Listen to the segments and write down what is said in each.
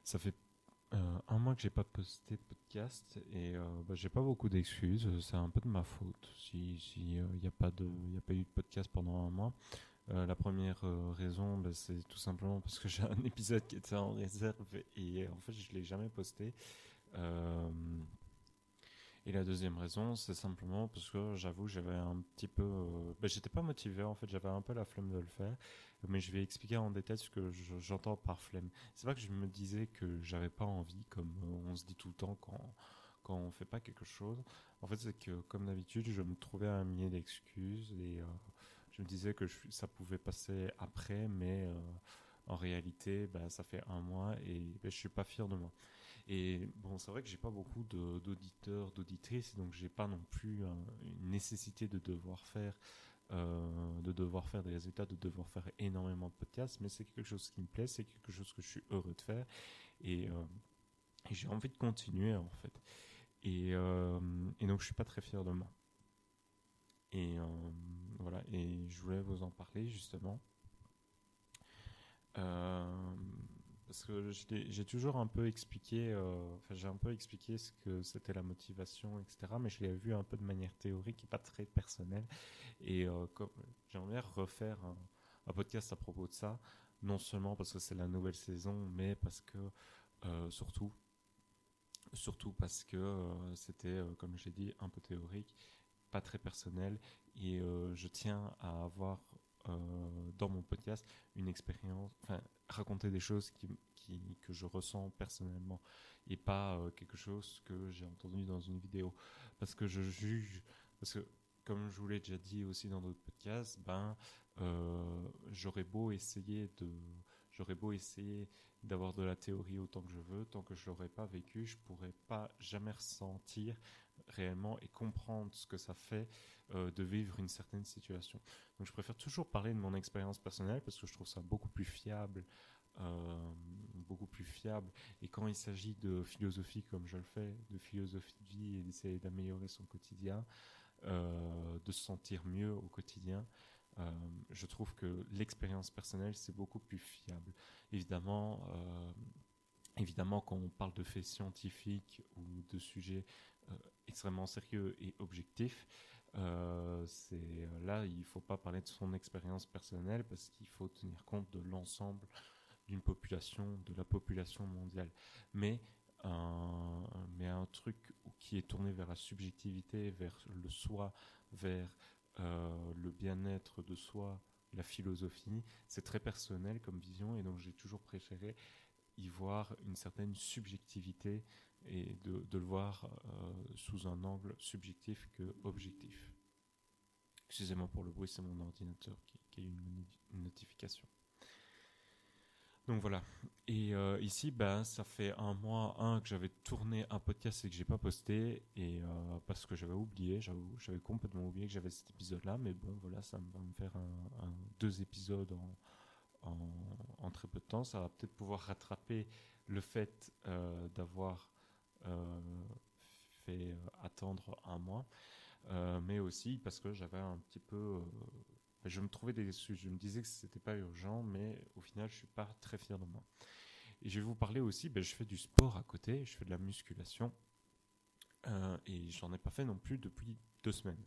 Ça fait un mois que j'ai pas posté de podcast et j'ai pas beaucoup d'excuses. C'est un peu de ma faute si y a pas y a pas eu de podcast pendant un mois. La première raison, c'est tout simplement parce que j'ai un épisode qui était en réserve et en fait je l'ai jamais posté. Euh, et la deuxième raison, c'est simplement parce que j'avoue, j'avais un petit peu. J'étais pas motivé en fait, j'avais un peu la flemme de le faire. Mais je vais expliquer en détail ce que j'entends par flemme. C'est pas que je me disais que j'avais pas envie, comme on se dit tout le temps quand on fait pas quelque chose. En fait, c'est que comme d'habitude, je me trouvais un millier d'excuses et je me disais que ça pouvait passer après, mais en réalité, ça fait un mois et je suis pas fier de moi. Et bon, c'est vrai que j'ai pas beaucoup d'auditeurs, d'auditrices, donc j'ai pas non plus une nécessité de devoir faire des résultats, de devoir faire énormément de podcasts, mais c'est quelque chose qui me plaît, c'est quelque chose que je suis heureux de faire, et, euh, et j'ai envie de continuer en fait. Et donc je suis pas très fier de moi. Et voilà, et je voulais vous en parler justement. Euh, Parce que j'ai toujours un peu expliqué, j'ai un peu expliqué ce que c'était la motivation, etc. Mais je l'ai vu un peu de manière théorique et pas très personnelle. Et comme j'aimerais bien refaire un podcast à propos de ça, non seulement parce que c'est la nouvelle saison, mais parce que surtout, surtout parce que c'était, comme je l'ai dit, un peu théorique, pas très personnel, et je tiens à avoir dans mon podcast une expérience, enfin raconter des choses que je ressens personnellement et pas quelque chose que j'ai entendu dans une vidéo, parce que je juge, parce que comme je vous l'ai déjà dit aussi dans d'autres podcasts, j'aurais beau essayer de j'aurais beau essayer d'avoir de la théorie autant que je veux, tant que je l'aurais pas vécu, je pourrais pas jamais ressentir réellement et comprendre ce que ça fait de vivre une certaine situation. Donc je préfère toujours parler de mon expérience personnelle parce que je trouve ça beaucoup plus fiable, beaucoup plus fiable. Et quand il s'agit de philosophie comme je le fais, de philosophie de vie et d'essayer d'améliorer son quotidien, de se sentir mieux au quotidien, je trouve que l'expérience personnelle c'est beaucoup plus fiable. Évidemment, évidemment, quand on parle de faits scientifiques ou de sujets extrêmement sérieux et objectifs, là, il ne faut pas parler de son expérience personnelle parce qu'il faut tenir compte de l'ensemble d'une population, de la population mondiale. Mais, mais un truc qui est tourné vers la subjectivité, vers le soi, vers le bien-être de soi, la philosophie, c'est très personnel comme vision et donc j'ai toujours préféré y voir une certaine subjectivité et de le voir sous un angle subjectif que objectif. Excusez-moi pour le bruit, c'est mon ordinateur qui a eu une notification. Donc voilà. Et ici, ça fait un mois, que j'avais tourné un podcast et que j'ai pas posté, et parce que j'avais oublié, j'avais complètement oublié que j'avais cet épisode-là, mais bon, voilà, ça va me faire deux épisodes en très peu de temps. Ça va peut-être pouvoir rattraper le fait d'avoir euh, fait attendre un mois, mais aussi parce que j'avais un petit peu. Je me trouvais des excuses. Je me disais que c'était pas urgent, mais au final, je suis pas très fier de moi. Et je vais vous parler aussi. Je fais du sport à côté. Je fais de la musculation et j'en ai pas fait non plus depuis 2 semaines,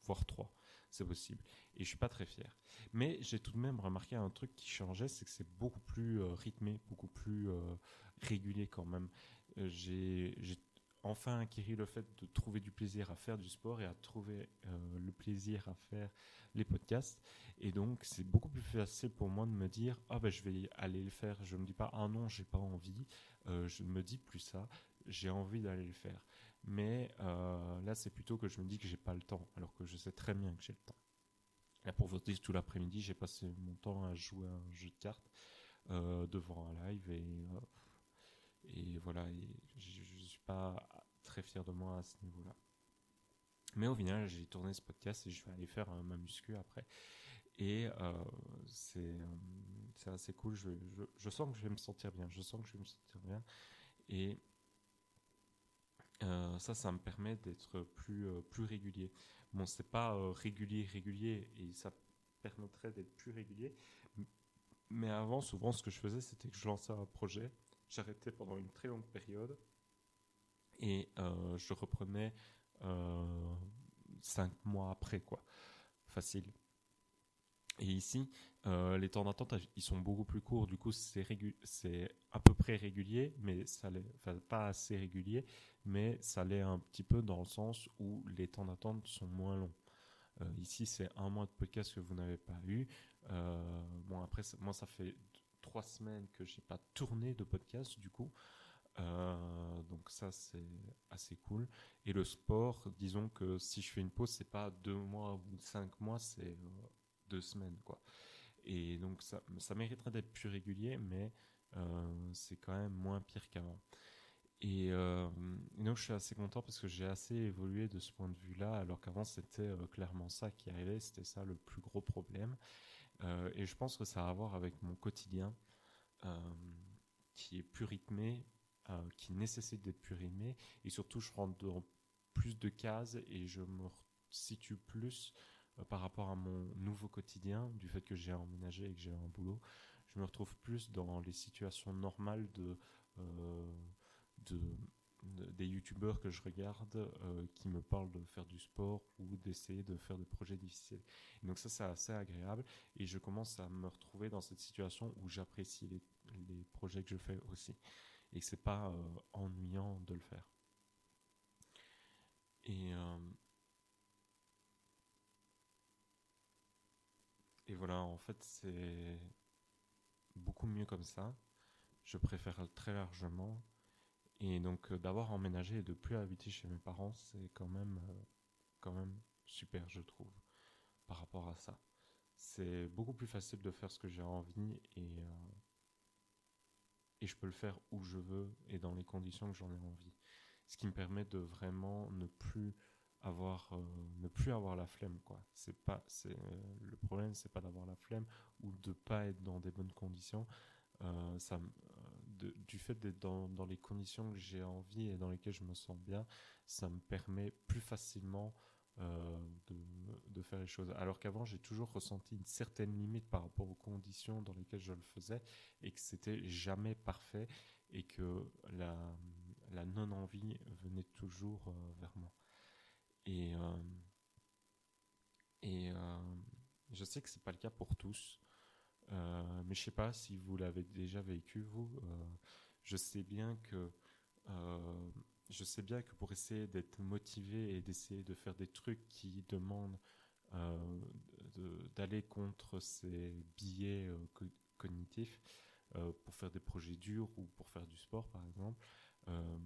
voire trois. C'est possible. Et je suis pas très fier. Mais j'ai tout de même remarqué un truc qui changeait, c'est que c'est beaucoup plus rythmé, beaucoup plus régulier quand même. J'ai enfin acquis le fait de trouver du plaisir à faire du sport et à trouver le plaisir à faire les podcasts. Et donc c'est beaucoup plus facile pour moi de me dire je vais aller le faire. Je me dis pas ah non j'ai pas envie. Je ne me dis plus ça. J'ai envie d'aller le faire. Mais là, c'est plutôt que je me dis que j'ai pas le temps, alors que je sais très bien que j'ai le temps. Là, pour vous dire, tout l'après-midi, j'ai passé mon temps à jouer à un jeu de cartes devant un live et voilà, et je suis pas très fier de moi à ce niveau-là. Mais au final, j'ai tourné ce podcast et je vais aller faire ma muscu après. Et c'est assez cool. Je sens que je vais me sentir bien. Je sens que je vais me sentir bien. Et ça me permet d'être plus régulier. Bon, c'est pas régulier, et ça permettrait d'être plus régulier. Mais avant, souvent, ce que je faisais, c'était que je lançais un projet j'arrêtais pendant une très longue période et je reprenais 5 mois après, quoi. Facile. Et ici, les temps d'attente, ils sont beaucoup plus courts. Du coup, c'est à peu près régulier, mais ça l'est, enfin, pas assez régulier, mais ça l'est un petit peu dans le sens où les temps d'attente sont moins longs. Ici, c'est 1 mois de podcast que vous n'avez pas eu. Bon, après, moi, ça fait 3 semaines que j'ai pas tourné de podcast, du coup. Donc ça, c'est assez cool. Et le sport, disons que si je fais une pause, c'est pas 2 mois ou 5 mois, c'est 2 semaines, quoi. Et donc ça mériterait d'être plus régulier, mais c'est quand même moins pire qu'avant. Et donc je suis assez content parce que j'ai assez évolué de ce point de vue-là, alors qu'avant c'était clairement ça qui arrivait, c'était ça le plus gros problème. Et je pense que ça a à voir avec mon quotidien euh, qui est plus rythmé, qui nécessite d'être plus rythmé, et surtout je rentre dans plus de cases et je me situe plus par rapport à mon nouveau quotidien, du fait que j'ai emménagé et que j'ai un boulot, je me retrouve plus dans les situations normales euh, de, des youtubeurs que je regarde qui me parlent de faire du sport ou d'essayer de faire des projets difficiles. Et donc ça c'est assez agréable et je commence à me retrouver dans cette situation où j'apprécie les projets que je fais aussi et que c'est pas ennuyant de le faire. Et, euh, et voilà, en fait c'est beaucoup mieux comme ça. Je préfère très largement. Et donc d'avoir emménagé et de plus habiter chez mes parents, c'est quand même super, je trouve, par rapport à ça. C'est beaucoup plus facile de faire ce que j'ai envie et je peux le faire où je veux et dans les conditions que j'en ai envie. Ce qui me permet de vraiment ne plus avoir la flemme, quoi. Le problème, c'est pas d'avoir la flemme ou de pas être dans des bonnes conditions. Du fait d'être dans les conditions que j'ai envie et dans lesquelles je me sens bien, ça me permet plus facilement de faire les choses. Alors qu'avant, j'ai toujours ressenti une certaine limite par rapport aux conditions dans lesquelles je le faisais et que c'était jamais parfait et que la non-envie venait toujours vers moi. Et, euh, et je sais que c'est pas le cas pour tous. Mais je sais pas si vous l'avez déjà vécu, vous. Je sais bien que euh, je sais bien que pour essayer d'être motivé et d'essayer de faire des trucs qui demandent euh, d'aller contre ces biais cognitifs, pour faire des projets durs ou pour faire du sport par exemple, euh,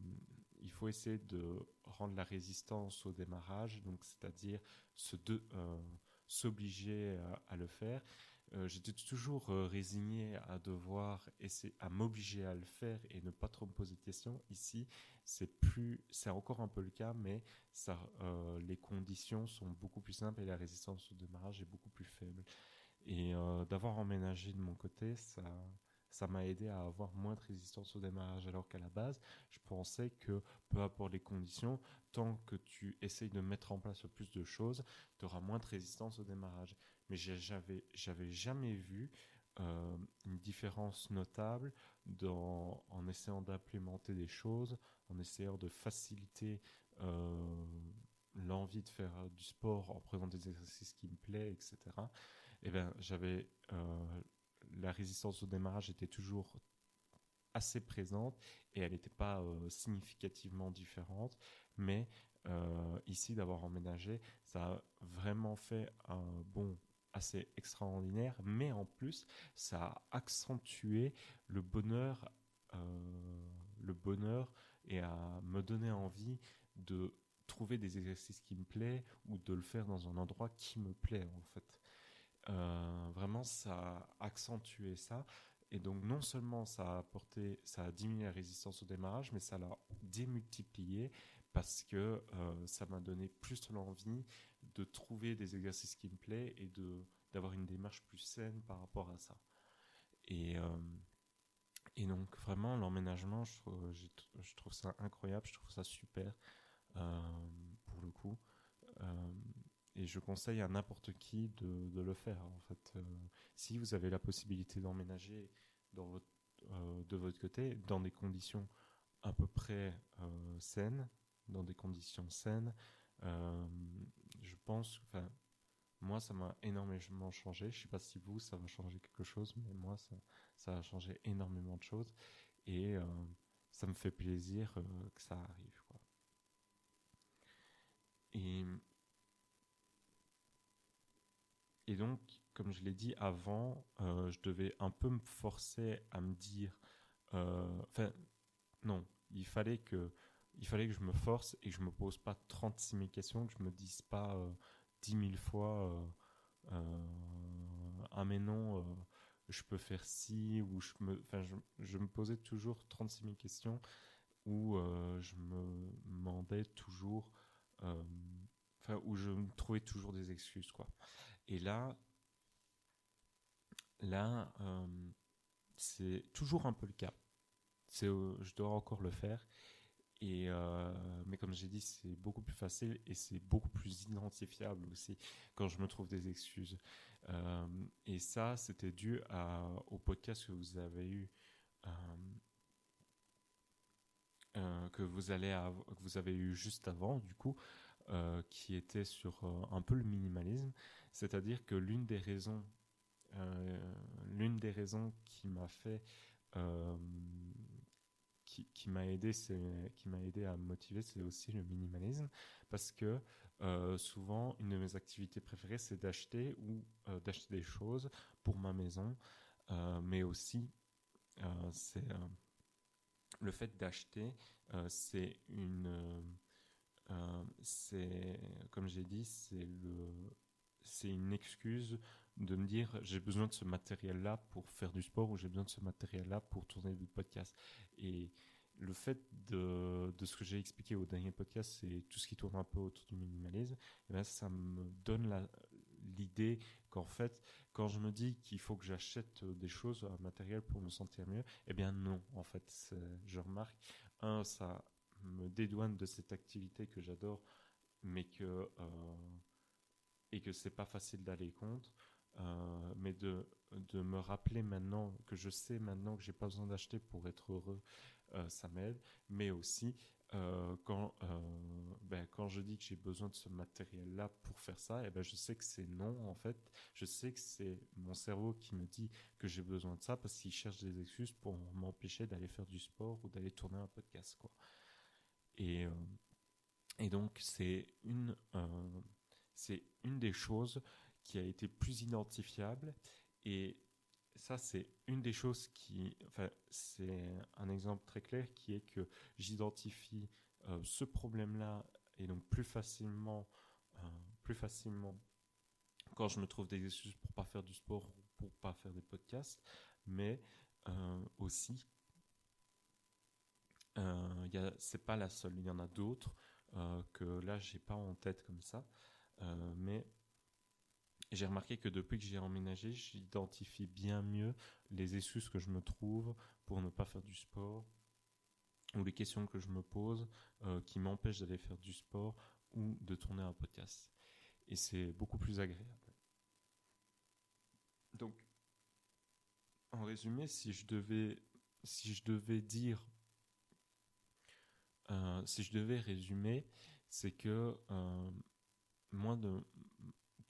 il faut essayer de rendre la résistance au démarrage, donc c'est-à-dire s'obliger à le faire. J'étais toujours résigné à devoir essayer, à m'obliger à le faire et ne pas trop me poser de questions. Ici, c'est encore un peu le cas, mais les conditions sont beaucoup plus simples et la résistance au démarrage est beaucoup plus faible. Et d'avoir emménagé de mon côté, ça m'a aidé à avoir moins de résistance au démarrage, alors qu'à la base, je pensais que peu importe les conditions, tant que tu essayes de mettre en place le plus de choses, tu auras moins de résistance au démarrage. Mais j'avais jamais vu une différence notable en essayant d'implémenter des choses, en essayant de faciliter euh, l'envie de faire du sport en prenant des exercices qui me plaisent, etc. Eh ben, la résistance au démarrage était toujours assez présente et elle n'était pas significativement différente, mais ici d'avoir emménagé, ça a vraiment fait un bond assez extraordinaire, mais en plus ça a accentué le bonheur, le bonheur et à me donner envie de trouver des exercices qui me plaisent ou de le faire dans un endroit qui me plaît en fait. Vraiment, ça a accentué ça. Et donc, non seulement ça a diminué la résistance au démarrage, mais ça l'a démultiplié parce que ça m'a donné plus l'envie de trouver des exercices qui me plaisent et d'avoir une démarche plus saine par rapport à ça. Et, euh, et donc, vraiment, l'emménagement, je trouve ça incroyable, je trouve ça super euh, pour le coup. Euh, et je conseille à n'importe qui de le faire. En fait, si vous avez la possibilité d'emménager dans votre, de votre côté, dans des conditions à peu près saines, dans des conditions saines. Euh, je pense, enfin, moi, ça m'a énormément changé. Je sais pas si vous, ça va changer quelque chose, mais moi, ça a changé énormément de choses. Et ça me fait plaisir que ça arrive, quoi. Et, et donc, comme je l'ai dit avant, je devais un peu me forcer à me dire... Enfin, non, il fallait que je me force et que je me pose pas 36 000 questions, que je me dise pas 10 000 fois ah mais non, je peux faire ci, ou je me posais toujours 36 000 questions où je me demandais toujours, euh, où je me trouvais toujours des excuses, quoi. Et là, c'est toujours un peu le cas. Je dois encore le faire. Mais comme j'ai dit, c'est beaucoup plus facile et c'est beaucoup plus identifiable aussi quand je me trouve des excuses. Et ça, c'était dû au podcast que vous avez eu, euh, que vous avez eu juste avant, du coup, qui était sur un peu le minimalisme. C'est-à-dire que l'une des raisons qui m'a fait euh, qui m'a aidé, qui m'a aidé à me motiver, c'est aussi le minimalisme, parce que souvent une de mes activités préférées, c'est d'acheter des choses pour ma maison, mais aussi c'est le fait d'acheter, c'est c'est comme j'ai dit, c'est une excuse de me dire j'ai besoin de ce matériel-là pour faire du sport, ou j'ai besoin de ce matériel-là pour tourner du podcast. Et le fait de ce que j'ai expliqué au dernier podcast, c'est tout ce qui tourne un peu autour du minimalisme, et bien ça me donne l'idée qu'en fait, quand je me dis qu'il faut que j'achète des choses, un matériel pour me sentir mieux, eh bien non, en fait, je remarque, ça me dédouane de cette activité que j'adore, mais et que c'est pas facile d'aller contre. Mais de me rappeler maintenant que je sais maintenant que j'ai pas besoin d'acheter pour être heureux, ça m'aide. Mais aussi quand je dis que j'ai besoin de ce matériel-là pour faire ça, et ben je sais que c'est non, en fait. Je sais que c'est mon cerveau qui me dit que j'ai besoin de ça parce qu'il cherche des excuses pour m'empêcher d'aller faire du sport ou d'aller tourner un podcast, quoi. Et, euh, et donc c'est une des choses qui a été plus identifiable. Et ça, c'est une des choses enfin, c'est un exemple très clair qui est que j'identifie ce problème-là, et donc plus facilement quand je me trouve des excuses pour pas faire du sport ou pour pas faire des podcasts, mais aussi, c'est pas la seule, il y en a d'autres que là j'ai pas en tête comme ça, mais j'ai remarqué que depuis que j'ai emménagé, j'identifie bien mieux les excuses que je me trouve pour ne pas faire du sport, ou les questions que je me pose qui m'empêchent d'aller faire du sport ou de tourner un podcast. Et c'est beaucoup plus agréable. Donc, en résumé, si je devais résumer, c'est que moi, de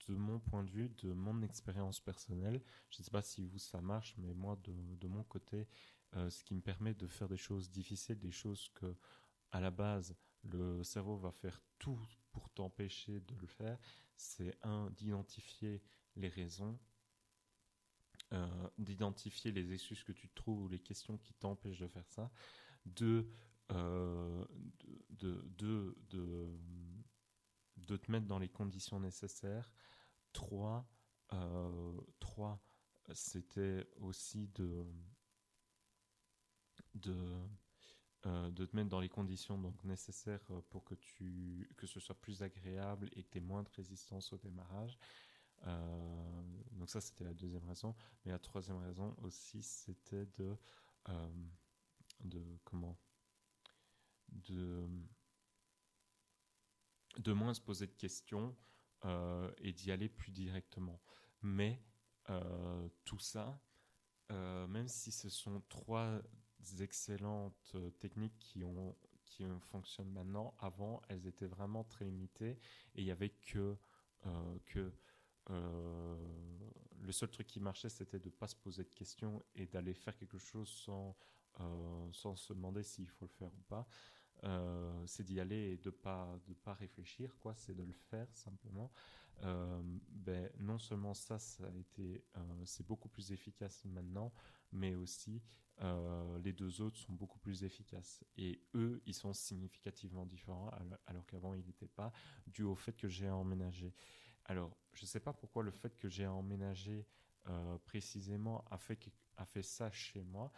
mon point de vue, de mon expérience personnelle, je ne sais pas si vous ça marche, mais moi de mon côté, ce qui me permet de faire des choses difficiles, des choses que à la base le cerveau va faire tout pour t'empêcher de le faire, c'est d'identifier les raisons, d'identifier les excuses que tu te trouves ou les questions qui t'empêchent de faire ça, deux, euh, de te mettre dans les conditions nécessaires. Trois, c'était aussi de, de te mettre dans les conditions donc nécessaires pour que ce soit plus agréable et que tu aies moins de résistance au démarrage. Donc ça, c'était la deuxième raison. Mais la troisième raison aussi, c'était euh, comment de, de moins se poser de questions et d'y aller plus directement. Mais tout ça, même si ce sont trois excellentes techniques qui fonctionnent maintenant, avant, elles étaient vraiment très limitées et il n'y avait que euh, le seul truc qui marchait, c'était de ne pas se poser de questions et d'aller faire quelque chose sans se demander s'il faut le faire ou pas. C'est d'y aller et de pas réfléchir, quoi. C'est de le faire simplement. Non seulement ça a été, c'est beaucoup plus efficace maintenant, mais aussi les deux autres sont beaucoup plus efficaces. Et eux, ils sont significativement différents, alors qu'avant ils n'étaient pas, dû au fait que j'ai emménagé. Alors, je ne sais pas pourquoi le fait que j'ai emménagé précisément a fait ça chez moi.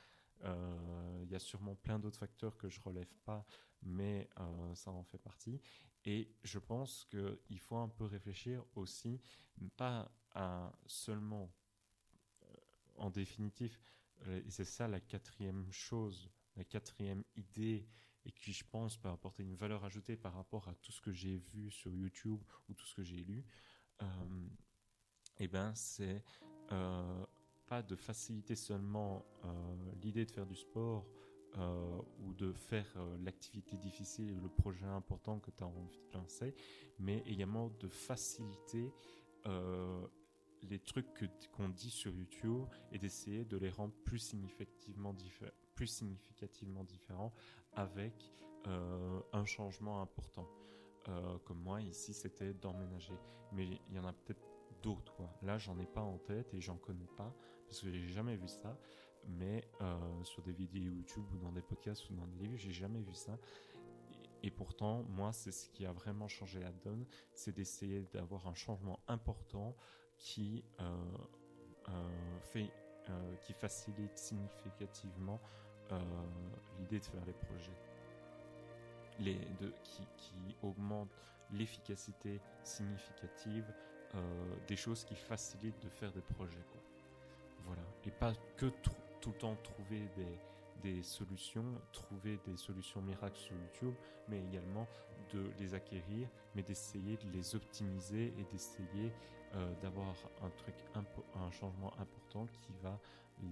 Il y a sûrement plein d'autres facteurs que je relève pas, mais ça en fait partie. Et je pense qu'il faut un peu réfléchir aussi, pas à seulement, en définitive, et c'est ça la quatrième chose, la quatrième idée, et qui je pense peut apporter une valeur ajoutée par rapport à tout ce que j'ai vu sur YouTube ou tout ce que j'ai lu. Euh, c'est euh, pas de faciliter seulement l'idée de faire du sport ou de faire l'activité difficile et le projet important que tu as envie de lancer, mais également de faciliter les trucs qu'on dit sur YouTube et d'essayer de les rendre plus significativement différents avec un changement important. Comme moi, ici, c'était d'emménager. Mais il y en a peut-être d'autres, quoi. Là, j'en ai pas en tête et j'en connais pas parce que j'ai jamais vu ça. Mais sur des vidéos YouTube ou dans des podcasts ou dans des livres, j'ai jamais vu ça. Et pourtant, moi, c'est ce qui a vraiment changé la donne, c'est d'essayer d'avoir un changement important qui qui facilite significativement euh, l'idée de faire les projets qui augmentent l'efficacité significative des choses qui facilitent de faire des projets, quoi. Voilà. Et pas que tout le temps trouver des solutions miracles sur YouTube, mais également de les acquérir, mais d'essayer de les optimiser et d'essayer d'avoir un changement important qui va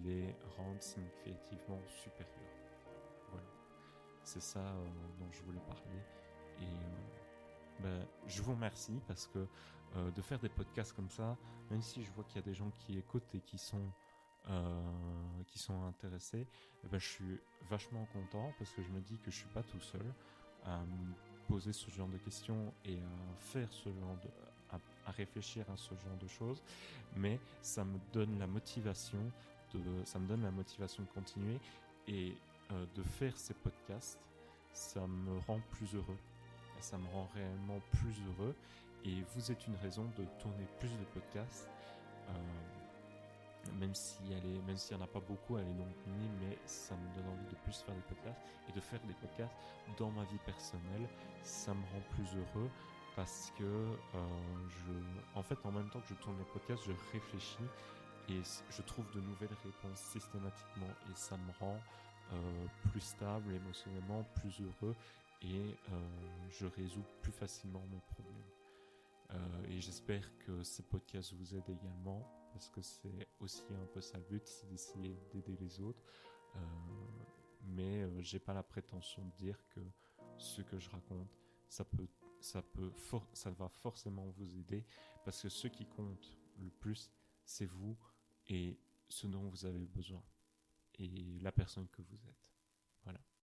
les rendre significativement supérieurs. Voilà. C'est ça dont je voulais parler. Et je vous remercie parce que de faire des podcasts comme ça, même si je vois qu'il y a des gens qui écoutent et qui sont intéressés, je suis vachement content parce que je me dis que je suis pas tout seul à me poser ce genre de questions et à faire à réfléchir à ce genre de choses, mais ça me donne la motivation de continuer et de faire ces podcasts. Ça me rend plus heureux. Ça me rend réellement plus heureux. Et vous êtes une raison de tourner plus de podcasts. Même s'il n'y en a pas beaucoup, elle est donc minime, mais ça me donne envie de plus faire des podcasts. Et de faire des podcasts dans ma vie personnelle, ça me rend plus heureux parce que en fait, en même temps que je tourne les podcasts, je réfléchis et je trouve de nouvelles réponses systématiquement. Et ça me rend plus stable émotionnellement, plus heureux et je résous plus facilement mes problèmes. Et j'espère que ce podcast vous aide également parce que c'est aussi un peu ça le but, c'est d'essayer d'aider les autres. Euh, mais j'ai pas la prétention de dire que ce que je raconte, ça va forcément vous aider parce que ce qui compte le plus, c'est vous et ce dont vous avez besoin et la personne que vous êtes. Voilà.